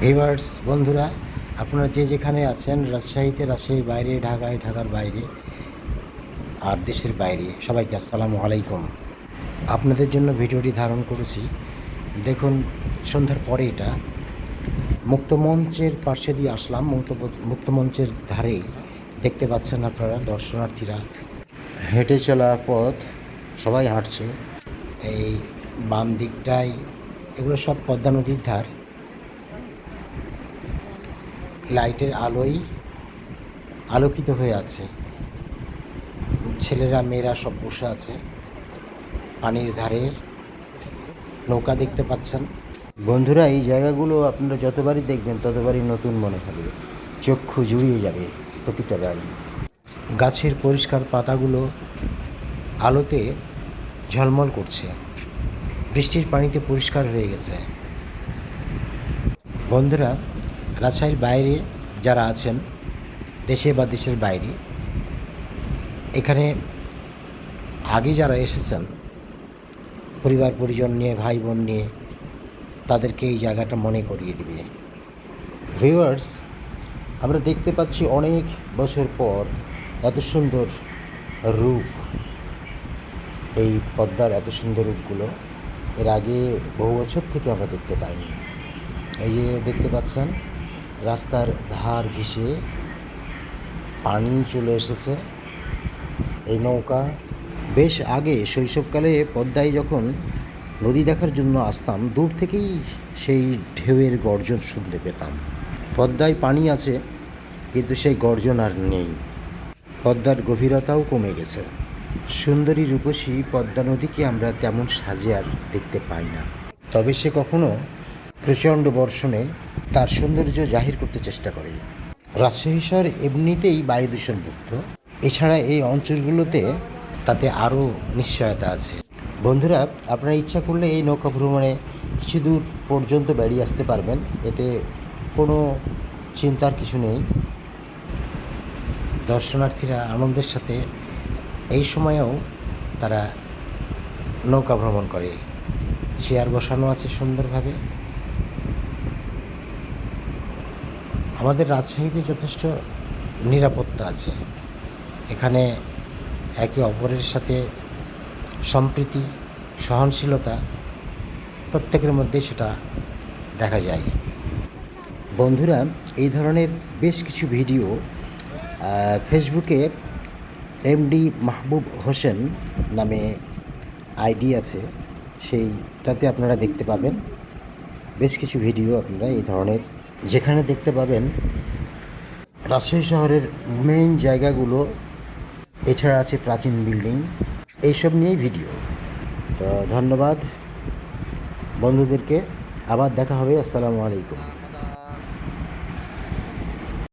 Viewers বন্ধুরা, আপনারা যে যেখানে আছেন, রাজশাহীতে, রাজশাহীর বাইরে, ঢাকায়, ঢাকার বাইরে আর দেশের বাইরে, সবাইকে আসসালামু আলাইকুম। আপনাদের জন্য ভিডিওটি ধারণ করেছি। দেখুন, সন্ধ্যার পরে এটা মুক্তমঞ্চের পাশে দিয়ে আসলাম। মুক্তমঞ্চের ধারে দেখতে পাচ্ছেন আপনারা দর্শনার্থীরা হেঁটে চলা পথ, সবাই হাঁটছে। এই বাম দিকটায় এগুলো সব পদ্মা নদীর ধার। লাইটের আলোয় আলোকিত হয়ে আছে। ছেলেরা মেয়েরা সব বসে আছে পানির ধারে। নৌকা দেখতে পাচ্ছেন। বন্ধুরা, এই জায়গাগুলো আপনারা যতবারই দেখবেন ততবারই নতুন মনে হবে, চক্ষু জুড়িয়ে যাবে প্রতিটা বাড়ি। গাছের পরিষ্কার পাতাগুলো আলোতে ঝলমল করছে, বৃষ্টির পানিতে পরিষ্কার হয়ে গেছে। বন্ধুরা, রাজশাহীর বাইরে যারা আছেন, দেশে বা দেশের বাইরে, এখানে আগে যারা এসেছেন পরিবার পরিজন নিয়ে, ভাই বোন নিয়ে, তাদেরকে এই জায়গাটা মনে করিয়ে দিবে। ভিউয়ার্স, আমরা দেখতে পাচ্ছি অনেক বছর পর এত সুন্দর রূপ, এই পদ্মার এত সুন্দর রূপগুলো এর আগে বহু বছর থেকে আমরা দেখতে পাইনি। এই যে দেখতে পাচ্ছেন, রাস্তার ধার ঘেঁষে পানি চলে এসেছে। এই নৌকা বেশ আগে শৈশবকালে পদ্মায় যখন নদী দেখার জন্য আসতাম, দূর থেকেই সেই ঢেউয়ের গর্জন শুনতে পেতাম। পদ্মায় পানি আছে, কিন্তু সেই গর্জন আর নেই। পদ্মার গভীরতাও কমে গেছে। সুন্দরী রূপসী পদ্মা নদীকে আমরা তেমন সাজে আর দেখতে পাই না। তবে সে কখনো প্রচণ্ড বর্ষণে তার সৌন্দর্য জাহির করতে চেষ্টা করে। রাজশাহী শহর এমনিতেই বায়ু দূষণমুক্ত, এছাড়া এই অঞ্চলগুলোতে তাতে আরও নিশ্চয়তা আছে। বন্ধুরা, আপনারা ইচ্ছা করলে এই নৌকা ভ্রমণে কিছু দূর পর্যন্ত বেরিয়ে আসতে পারবেন, এতে কোনো চিন্তার কিছু নেই। দর্শনার্থীরা আনন্দের সাথে এই সময়েও তারা নৌকা ভ্রমণ করে। চেয়ার বসানো আছে সুন্দরভাবে। আমাদের রাজশাহীতে যথেষ্ট নিরাপত্তা আছে। এখানে একে অপরের সাথে সম্প্রীতি, সহনশীলতা প্রত্যেকের মধ্যেই সেটা দেখা যায়। বন্ধুরা, এই ধরনের বেশ কিছু ভিডিও ফেসবুকে এমডি মাহবুব হোসেন নামে আইডি আছে, সেইটাতে আপনারা দেখতে পাবেন বেশ কিছু ভিডিও। আপনারা এই ধরনের যেখানে দেখতে পাবেন রাজশাহী শহরের মেইন জায়গাগুলো, এছাড়া আছে প্রাচীন বিল্ডিং, এইসব নিয়েই ভিডিও। তো ধন্যবাদ বন্ধুদেরকে, আবার দেখা হবে। আসসালামু আলাইকুম।